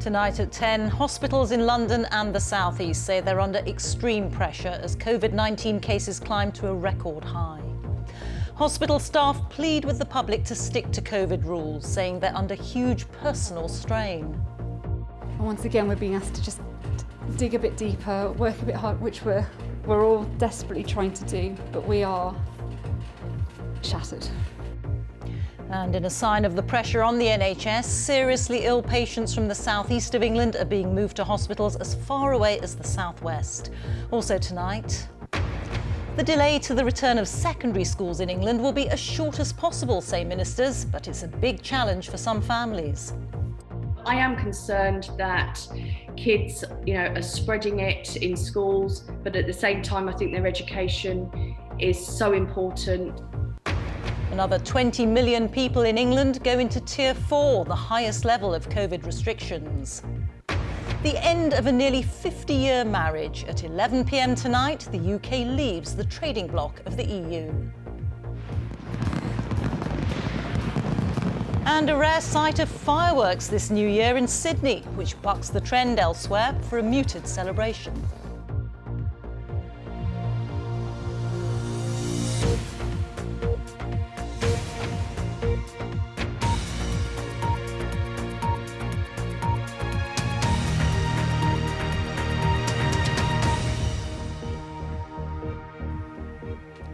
Tonight at 10, hospitals in London and the South East say they're under extreme pressure as COVID-19 cases climb to a record high. Hospital staff plead with the public to stick to COVID rules, saying they're under huge personal strain. Once again, we're being asked to just dig a bit deeper, work a bit hard, which we're all desperately trying to do, but we are shattered. And in a sign of the pressure on the NHS, seriously ill patients from the southeast of England are being moved to hospitals as far away as the southwest. Also tonight, the delay to the return of secondary schools in England will be as short as possible, say ministers, but it's a big challenge for some families. I am concerned that kids, are spreading it in schools, but at the same time, I think their education is so important. Another 20 million people in England go into Tier 4, the highest level of COVID restrictions. The end of a nearly 50-year marriage. At 11 p.m. tonight, the UK leaves the trading bloc of the EU. And a rare sight of fireworks this new year in Sydney, which bucks the trend elsewhere for a muted celebration.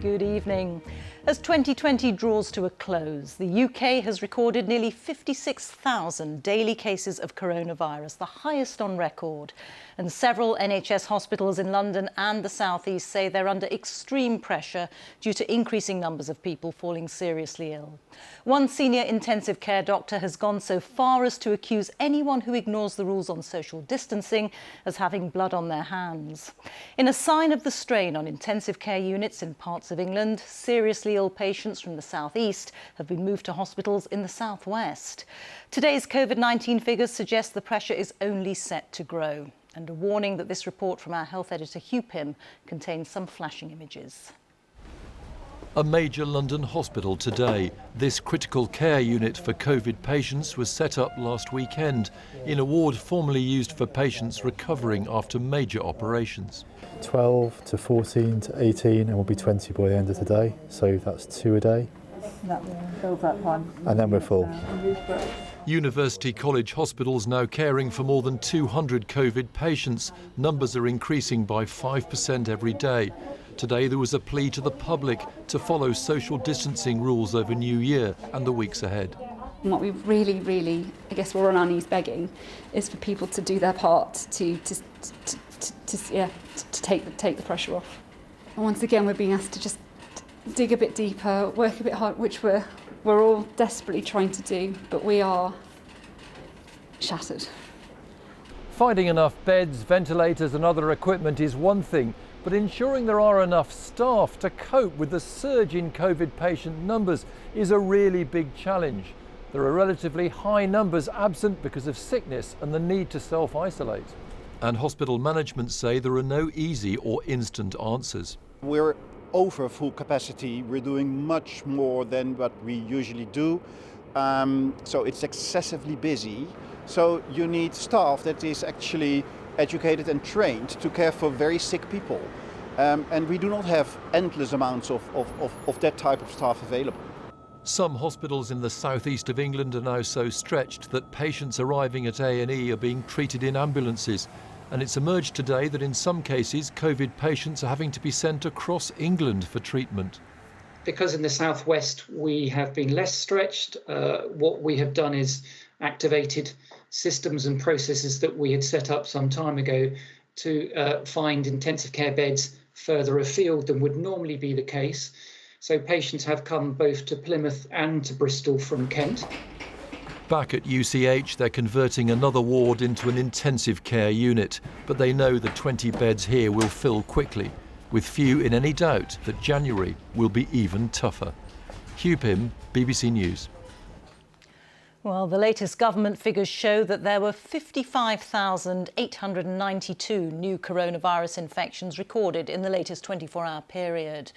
Good evening. As 2020 draws to a close, the UK has recorded nearly 56,000 daily cases of coronavirus, the highest on record. And several NHS hospitals in London and the South East say they're under extreme pressure due to increasing numbers of people falling seriously ill. One senior intensive care doctor has gone so far as to accuse anyone who ignores the rules on social distancing as having blood on their hands. In a sign of the strain on intensive care units in parts of England, seriously ill patients from the South East have been moved to hospitals in the South West. Today's COVID-19 figures suggest the pressure is only set to grow. And a warning that this report from our health editor Hugh Pym contains some flashing images. A major London hospital today. This critical care unit for COVID patients was set up last weekend in a ward formerly used for patients recovering after major operations. 12 to 14 to 18 and we'll be 20 by the end of the day, so that's 2 a day. And then we're full. University College Hospital's now caring for more than 200 COVID patients. Numbers are increasing by 5% every day. Today there was a plea to the public to follow social distancing rules over New Year and the weeks ahead. And what we really, I guess we're on our knees begging, is for people to do their part to take the pressure off. And once again, we're being asked to just dig a bit deeper, work a bit hard, which we're all desperately trying to do, but we are shattered. Finding enough beds, ventilators and other equipment is one thing, but ensuring there are enough staff to cope with the surge in COVID patient numbers is a really big challenge. There are relatively high numbers absent because of sickness and the need to self-isolate. And hospital management say there are no easy or instant answers. We're over full capacity. We're doing much more than what we usually do. So it's excessively busy. So you need staff that is actually educated and trained to care for very sick people. And we do not have endless amounts of that type of staff available. Some hospitals in the southeast of England are now so stretched that patients arriving at A&E are being treated in ambulances. And it's emerged today that in some cases, COVID patients are having to be sent across England for treatment. Because in the southwest we have been less stretched, what we have done is activated systems and processes that we had set up some time ago to find intensive care beds further afield than would normally be the case. So patients have come both to Plymouth and to Bristol from Kent. Back at UCH, they're converting another ward into an intensive care unit, but they know the 20 beds here will fill quickly, with few in any doubt that January will be even tougher. Hugh Pym, BBC News. Well, the latest government figures show that there were 55,892 new coronavirus infections recorded in the latest 24-hour period.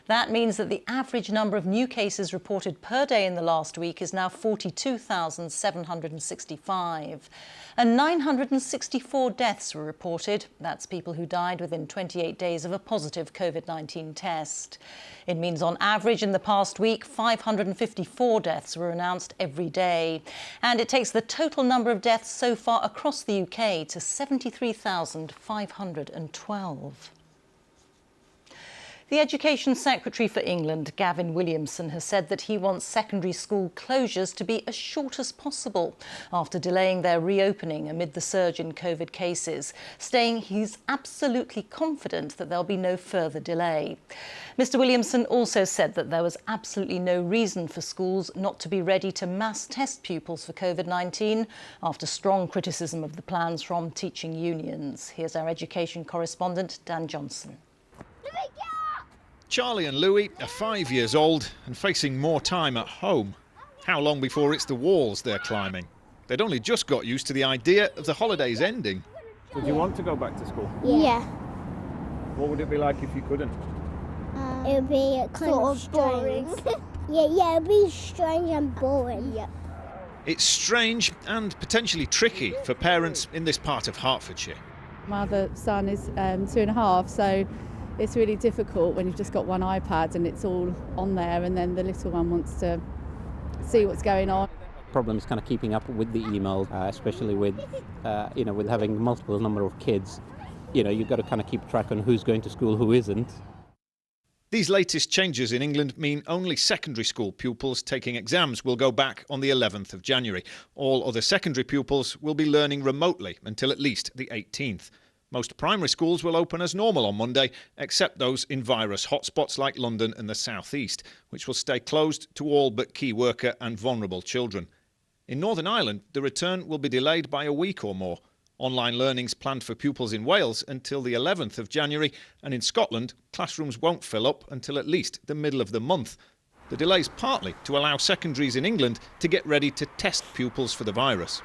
That means that the average number of new cases reported per day in the last week is now 42,765. And 964 deaths were reported. That's people who died within 28 days of a positive COVID-19 test. It means on average in the past week, 554 deaths were announced every day. And it takes the total number of deaths so far across the UK to 73,512. The Education Secretary for England, Gavin Williamson, has said that he wants secondary school closures to be as short as possible after delaying their reopening amid the surge in COVID cases, saying he's absolutely confident that there'll be no further delay. Mr. Williamson also said that there was absolutely no reason for schools not to be ready to mass test pupils for COVID-19 after strong criticism of the plans from teaching unions. Here's our education correspondent, Dan Johnson. Charlie and Louis are 5 years old and facing more time at home. How long before it's the walls they're climbing? They'd only just got used to the idea of the holidays ending. Would you want to go back to school? Yeah. What would it be like if you couldn't? It would be kind of strange. yeah, it would be strange and boring. Yeah. It's strange and potentially tricky for parents in this part of Hertfordshire. My other son is 2.5, so it's really difficult when you've just got one iPad and it's all on there, and then the little one wants to see what's going on. Problems kind of keeping up with the email, especially with with having multiple number of kids. You've got to kind of keep track on who's going to school, who isn't. These latest changes in England mean only secondary school pupils taking exams will go back on the 11th of January. All other secondary pupils will be learning remotely until at least the 18th. Most primary schools will open as normal on Monday, except those in virus hotspots like London and the South East, which will stay closed to all but key worker and vulnerable children. In Northern Ireland, the return will be delayed by a week or more. Online learning's planned for pupils in Wales until the 11th of January, and in Scotland, classrooms won't fill up until at least the middle of the month. The delay's partly to allow secondaries in England to get ready to test pupils for the virus.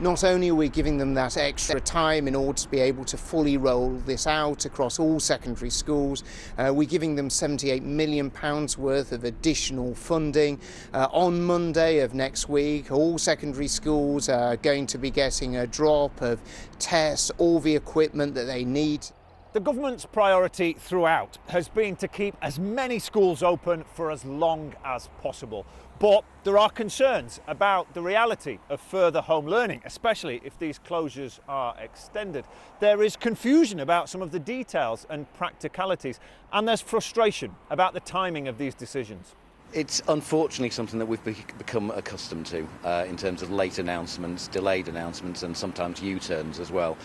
Not only are we giving them that extra time in order to be able to fully roll this out across all secondary schools, we're giving them £78 million worth of additional funding. On Monday of next week, all secondary schools are going to be getting a drop of tests, all the equipment that they need. The government's priority throughout has been to keep as many schools open for as long as possible. But there are concerns about the reality of further home learning, especially if these closures are extended. There is confusion about some of the details and practicalities, and there's frustration about the timing of these decisions. It's unfortunately something that we've become accustomed to in terms of late announcements, delayed announcements, and sometimes U-turns as well.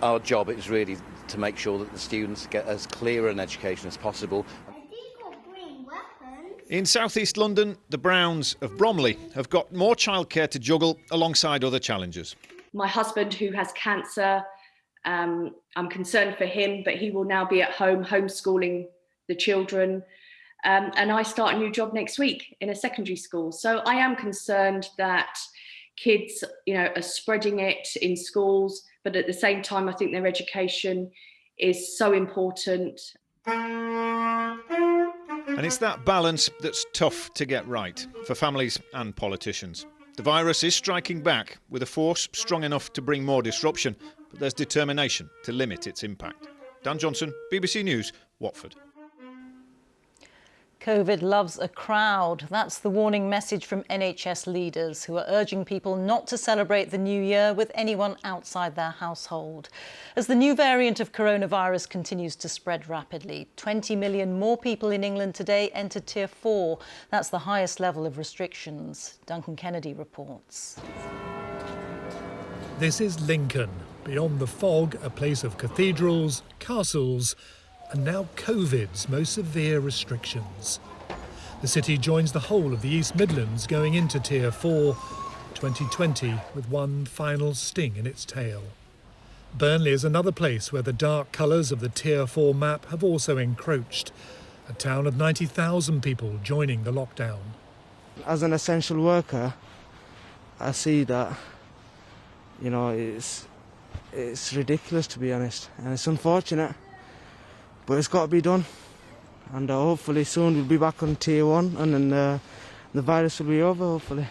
Our job is really to make sure that the students get as clear an education as possible. In southeast London, the Browns of Bromley have got more childcare to juggle alongside other challenges. My husband, who has cancer, I'm concerned for him, but he will now be at home homeschooling the children. And I start a new job next week in a secondary school. So I am concerned that kids, are spreading it in schools, but at the same time, I think their education is so important. And it's that balance that's tough to get right for families and politicians. The virus is striking back with a force strong enough to bring more disruption, but there's determination to limit its impact. Dan Johnson, BBC News, Watford. COVID loves a crowd. That's the warning message from NHS leaders who are urging people not to celebrate the new year with anyone outside their household. As the new variant of coronavirus continues to spread rapidly, 20 million more people in England today entered Tier 4. That's the highest level of restrictions. Duncan Kennedy reports. This is Lincoln, beyond the fog, a place of cathedrals, castles, and now COVID's most severe restrictions. The city joins the whole of the East Midlands going into Tier 4, 2020, with one final sting in its tail. Burnley is another place where the dark colours of the Tier 4 map have also encroached, a town of 90,000 people joining the lockdown. As an essential worker, I see that, it's ridiculous, to be honest, and it's unfortunate. But it's got to be done. and hopefully soon we'll be back on tier 1, and then the virus will be over, hopefully.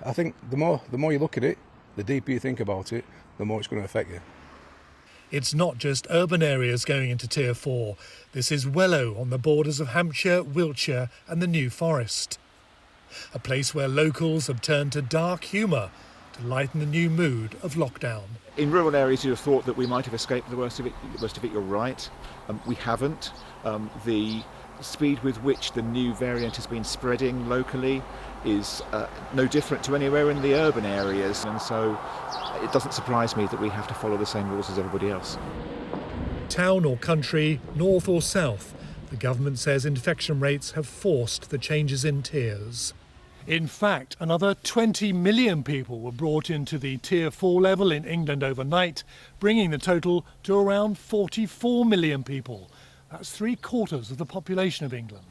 I think the more you look at it, the deeper you think about it, the more it's going to affect you. It's not just urban areas going into Tier 4. This is Wellow on the borders of Hampshire, Wiltshire and the New Forest. A place where locals have turned to dark humour to lighten the new mood of lockdown. In rural areas, you'd have thought that we might have escaped the worst of it. You're right. We haven't. The speed with which the new variant has been spreading locally is no different to anywhere in the urban areas, and so it doesn't surprise me that we have to follow the same rules as everybody else. Town or country, north or south, the government says infection rates have forced the changes in tiers. In fact, another 20 million people were brought into the Tier 4 level in England overnight, bringing the total to around 44 million people. That's 3/4 of the population of England.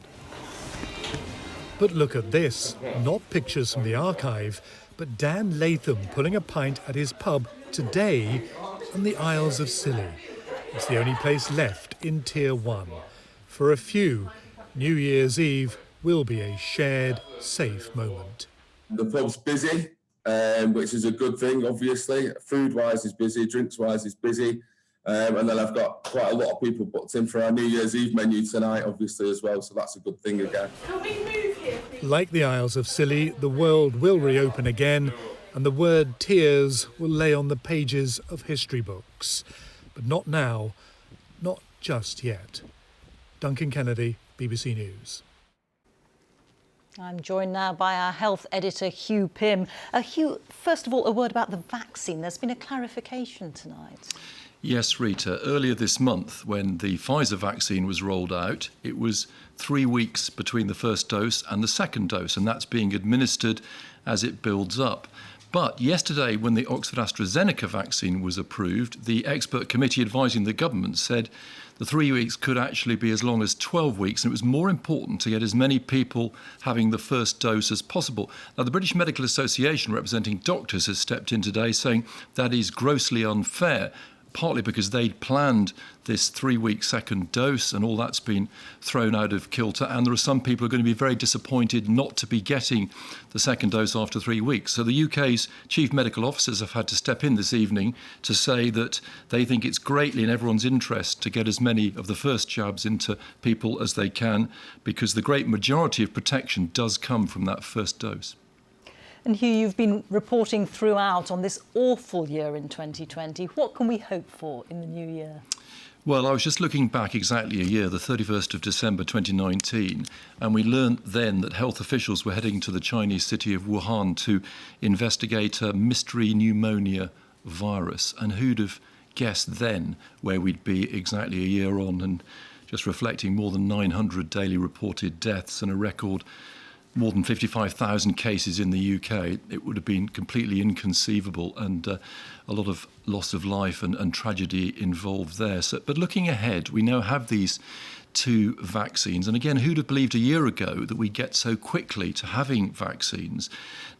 But look at this, not pictures from the archive, but Dan Latham pulling a pint at his pub today on the Isles of Scilly. It's the only place left in Tier 1. For a few, New Year's Eve will be a shared, safe moment. The pub's busy, which is a good thing, obviously. Food-wise is busy, drinks-wise is busy. And then I've got quite a lot of people booked in for our New Year's Eve menu tonight, obviously, as well, so that's a good thing again. Can we move here, please? Like the Isles of Scilly, the world will reopen again, and the word tears will lay on the pages of history books. But not now, not just yet. Duncan Kennedy, BBC News. I'm joined now by our health editor, Hugh Pym. Hugh, first of all, a word about the vaccine. There's been a clarification tonight. Yes, Rita. Earlier this month, when the Pfizer vaccine was rolled out, it was 3 weeks between the first dose and the second dose, and that's being administered as it builds up. But yesterday, when the Oxford-AstraZeneca vaccine was approved, the expert committee advising the government said the 3 weeks could actually be as long as 12 weeks, and it was more important to get as many people having the first dose as possible. Now, the British Medical Association, representing doctors, has stepped in today saying that is grossly unfair, partly because they'd planned this 3-week second dose and all that's been thrown out of kilter. And there are some people who are going to be very disappointed not to be getting the second dose after 3 weeks. So the UK's chief medical officers have had to step in this evening to say that they think it's greatly in everyone's interest to get as many of the first jabs into people as they can, because the great majority of protection does come from that first dose. And Hugh, you've been reporting throughout on this awful year in 2020. What can we hope for in the new year? Well, I was just looking back exactly a year, the 31st of December 2019, and we learned then that health officials were heading to the Chinese city of Wuhan to investigate a mystery pneumonia virus. And who'd have guessed then where we'd be exactly a year on, and just reflecting more than 900 daily reported deaths and a record more than 55,000 cases in the UK, it would have been completely inconceivable, and a lot of loss of life and tragedy involved there. So, but looking ahead, we now have these 2 vaccines. And again, who'd have believed a year ago that we'd get so quickly to having vaccines?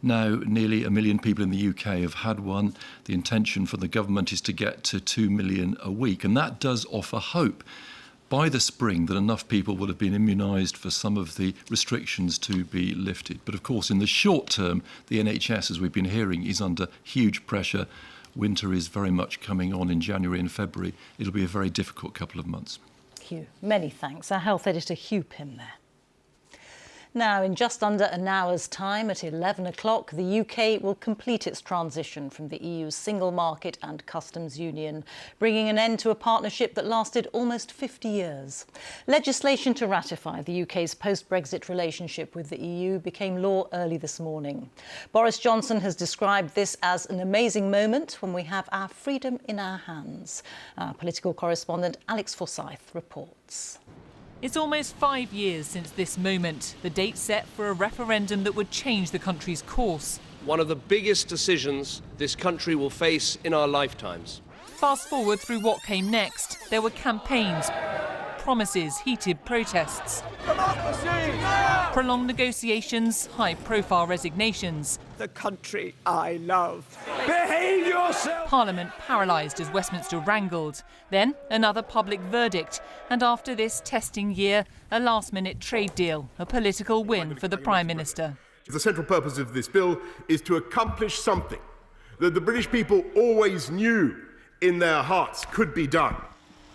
Now, nearly 1 million people in the UK have had one. The intention for the government is to get to 2 million a week. And that does offer hope by the spring that enough people will have been immunised for some of the restrictions to be lifted. But of course, in the short term, the NHS, as we've been hearing, is under huge pressure. Winter is very much coming on in January and February. It'll be a very difficult couple of months. Hugh, many thanks. Our health editor, Hugh Pym there. Now, in just under an hour's time, at 11 o'clock, the UK will complete its transition from the EU's single market and customs union, bringing an end to a partnership that lasted almost 50 years. Legislation to ratify the UK's post-Brexit relationship with the EU became law early this morning. Boris Johnson has described this as an amazing moment when we have our freedom in our hands. Our political correspondent Alex Forsyth reports. It's almost 5 years since this moment, the date set for a referendum that would change the country's course. One of the biggest decisions this country will face in our lifetimes. Fast forward through what came next. There were campaigns, promises, heated protests. Prolonged negotiations, high-profile resignations. The country I love. Behave yourself! Parliament paralysed as Westminster wrangled. Then another public verdict. And after this testing year, a last-minute trade deal, a political win for the Prime Minister. The central purpose of this bill is to accomplish something that the British people always knew in their hearts could be done.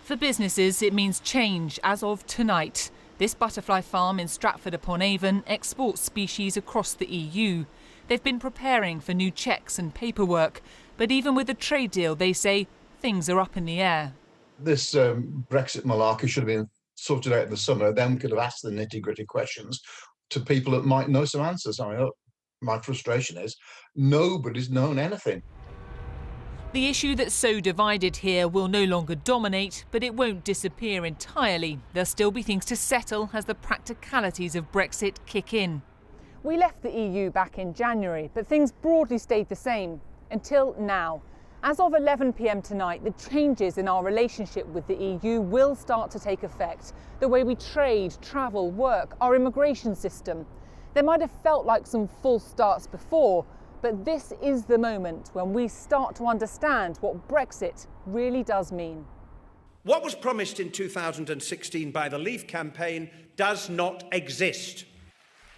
For businesses, it means change as of tonight. This butterfly farm in Stratford-upon-Avon exports species across the EU. They've been preparing for new checks and paperwork. But even with the trade deal, they say things are up in the air. This Brexit malarkey should have been sorted out in the summer. Then we could have asked the nitty-gritty questions to people that might know some answers. I mean, my frustration is nobody's known anything. The issue that's so divided here will no longer dominate, but it won't disappear entirely. There'll still be things to settle as the practicalities of Brexit kick in. We left the EU back in January, but things broadly stayed the same until now. As of 11 p.m. tonight, the changes in our relationship with the EU will start to take effect. The way we trade, travel, work, our immigration system. There might have felt like some false starts before, but this is the moment when we start to understand what Brexit really does mean. What was promised in 2016 by the Leave campaign does not exist.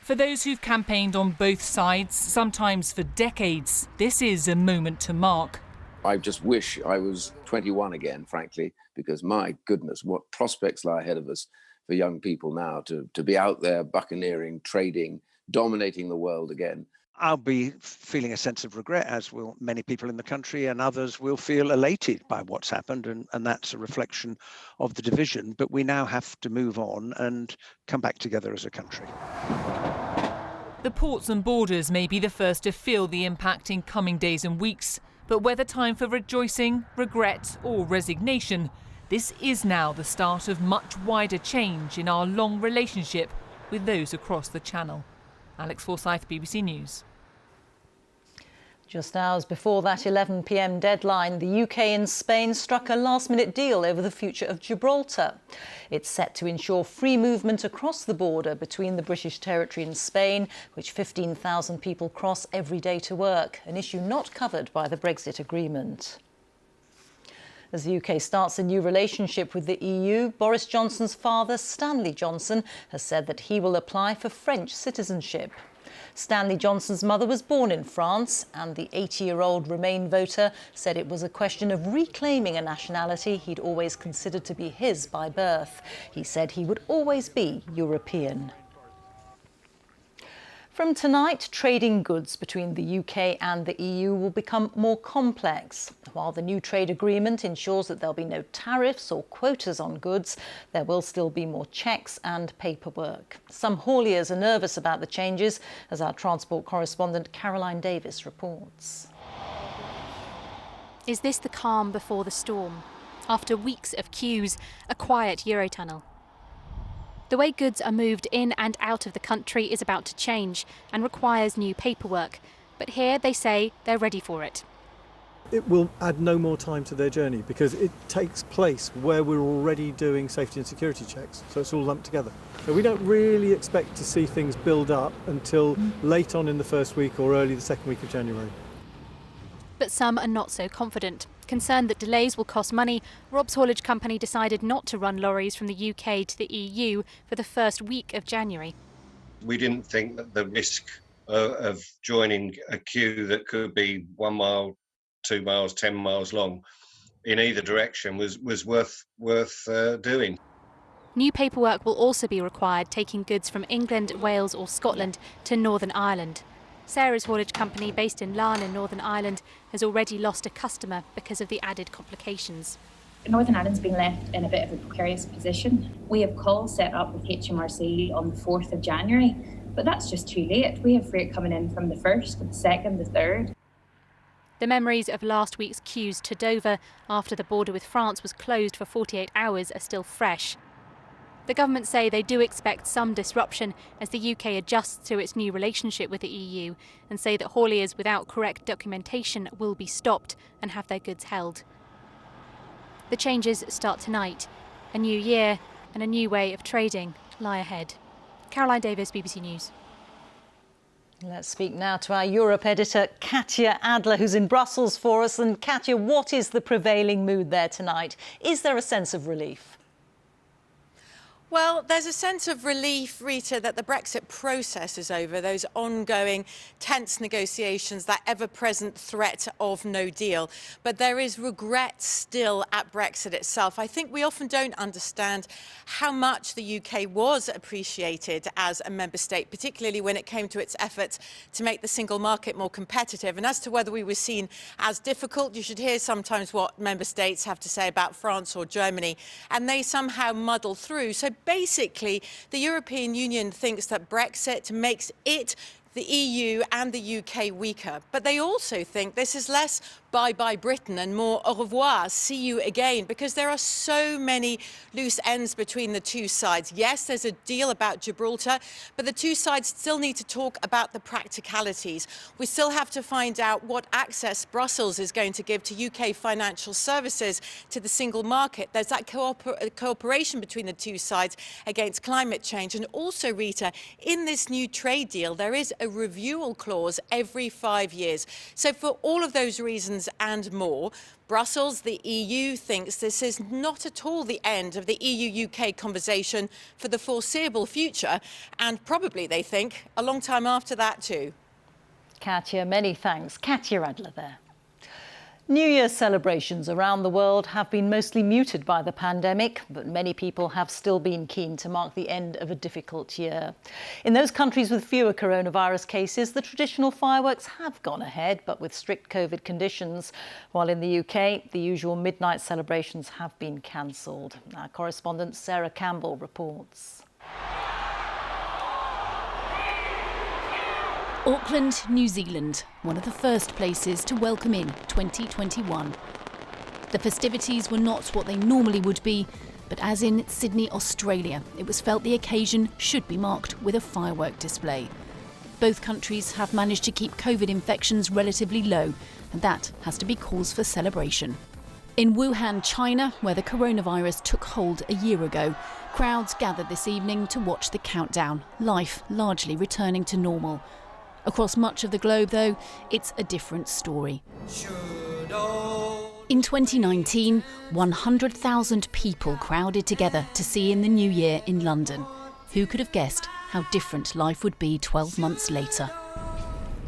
For those who've campaigned on both sides, sometimes for decades, this is a moment to mark. I just wish I was 21 again, frankly, because my goodness, what prospects lie ahead of us for young people now to be out there buccaneering, trading, dominating the world again. I'll be feeling a sense of regret, as will many people in the country, and others will feel elated by what's happened, and that's a reflection of the division. But we now have to move on and come back together as a country. The ports and borders may be the first to feel the impact in coming days and weeks, but whether time for rejoicing, regret or resignation, this is now the start of much wider change in our long relationship with those across the Channel. Alex Forsyth, BBC News. Just hours before that 11 p.m. deadline, the UK and Spain struck a last-minute deal over the future of Gibraltar. It's set to ensure free movement across the border between the British territory and Spain, which 15,000 people cross every day to work, an issue not covered by the Brexit agreement. As the UK starts a new relationship with the EU, Boris Johnson's father, Stanley Johnson, has said that he will apply for French citizenship. Stanley Johnson's mother was born in France, and the 80-year-old Remain voter said it was a question of reclaiming a nationality he'd always considered to be his by birth. He said he would always be European. From tonight, trading goods between the UK and the EU will become more complex. While the new trade agreement ensures that there'll be no tariffs or quotas on goods, there will still be more checks and paperwork. Some hauliers are nervous about the changes, as our transport correspondent Caroline Davis reports. Is this the calm before the storm? After weeks of queues, a quiet Eurotunnel. The way goods are moved in and out of the country is about to change and requires new paperwork. But here they say they're ready for it. It will add no more time to their journey because it takes place where we're already doing safety and security checks. So it's all lumped together. So we don't really expect to see things build up until late on in the first week or early the second week of January. But some are not so confident. Concerned that delays will cost money, Rob's haulage company decided not to run lorries from the UK to the EU for the first week of January. We didn't think that the risk of joining a queue that could be 1 mile, 2 miles, 10 miles long in either direction was worth doing. New paperwork will also be required taking goods from England, Wales or Scotland to Northern Ireland. Sarah's haulage company, based in Larne in Northern Ireland, has already lost a customer because of the added complications. Northern Ireland's been left in a bit of a precarious position. We have calls set up with HMRC on the 4th of January, but that's just too late. We have freight coming in from the 1st, the 2nd, the 3rd. The memories of last week's queues to Dover after the border with France was closed for 48 hours are still fresh. The government say they do expect some disruption as the UK adjusts to its new relationship with the EU and say that hauliers without correct documentation will be stopped and have their goods held. The changes start tonight. A new year, and a new way of trading lie ahead. Caroline Davis, BBC News. Let's speak now to our Europe editor, Katya Adler, who's in Brussels for us. And Katya, what is the prevailing mood there tonight? Is there a sense of relief? Well, there's a sense of relief, Rita, that the Brexit process is over, those ongoing tense negotiations, that ever-present threat of no deal. But there is regret still at Brexit itself. I think we often don't understand how much the UK was appreciated as a member state, particularly when it came to its efforts to make the single market more competitive. And as to whether we were seen as difficult, you should hear sometimes what member states have to say about France or Germany, and they somehow muddle through. So basically, the European Union thinks that Brexit makes it, the EU and the UK weaker. But they also think this is less bye-bye Britain and more au revoir, see you again, because there are so many loose ends between the two sides. Yes, there's a deal about Gibraltar, but the two sides still need to talk about the practicalities. We still have to find out what access Brussels is going to give to UK financial services to the single market. There's that cooperation between the two sides against climate change. And also, Rita, in this new trade deal, there is a reviewal clause every 5 years. So for all of those reasons and more, Brussels, the EU, thinks this is not at all the end of the EU-UK conversation for the foreseeable future, and probably, they think, a long time after that too. Katya, many thanks. Katya Adler there. New Year's celebrations around the world have been mostly muted by the pandemic, but many people have still been keen to mark the end of a difficult year. In those countries with fewer coronavirus cases, the traditional fireworks have gone ahead, but with strict COVID conditions, while in the UK, the usual midnight celebrations have been cancelled. Our correspondent Sarah Campbell reports. Auckland, New Zealand, one of the first places to welcome in 2021. The festivities were not what they normally would be, but as in Sydney, Australia, it was felt the occasion should be marked with a firework display. Both countries have managed to keep COVID infections relatively low, and that has to be cause for celebration. In Wuhan, China, where the coronavirus took hold a year ago, crowds gathered this evening to watch the countdown, life largely returning to normal. Across much of the globe, though, it's a different story. In 2019, 100,000 people crowded together to see in the new year in London. Who could have guessed how different life would be 12 months later?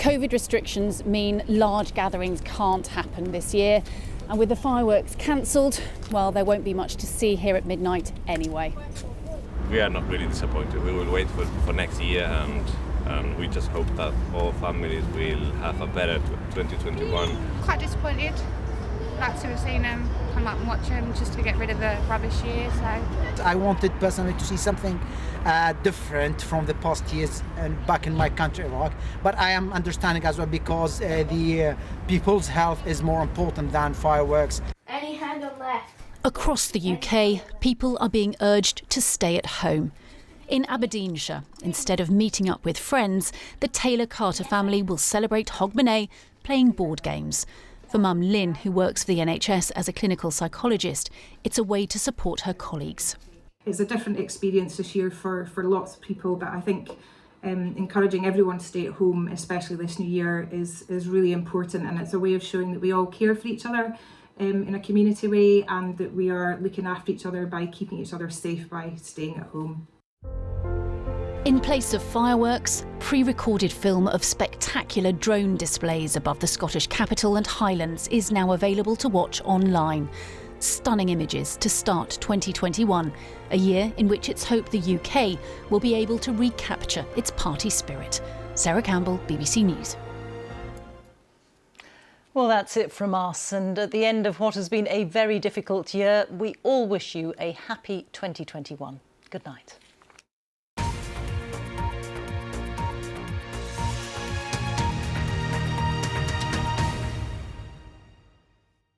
COVID restrictions mean large gatherings can't happen this year. And with the fireworks cancelled, well, there won't be much to see here at midnight anyway. We are not really disappointed. We will wait for next year, and we just hope that all families will have a better 2021. Quite disappointed. Like to have seen them come up and watch them just to get rid of the rubbish year. So I wanted personally to see something different from the past years and back in my country, Iraq. But I am understanding as well because the people's health is more important than fireworks. Any hand on left. Across the UK, people are being urged to stay at home. In Aberdeenshire, instead of meeting up with friends, the Taylor Carter family will celebrate Hogmanay playing board games. For Mum Lynn, who works for the NHS as a clinical psychologist, it's a way to support her colleagues. It's a different experience this year for lots of people, but I think encouraging everyone to stay at home, especially this new year, is really important, and it's a way of showing that we all care for each other in a community way, and that we are looking after each other by keeping each other safe by staying at home. In place of fireworks, pre-recorded film of spectacular drone displays above the Scottish capital and Highlands is now available to watch online. Stunning images to start 2021, a year in which it's hoped the UK will be able to recapture its party spirit. Sarah Campbell, BBC News. Well, that's it from us. And at the end of what has been a very difficult year, we all wish you a happy 2021. Good night.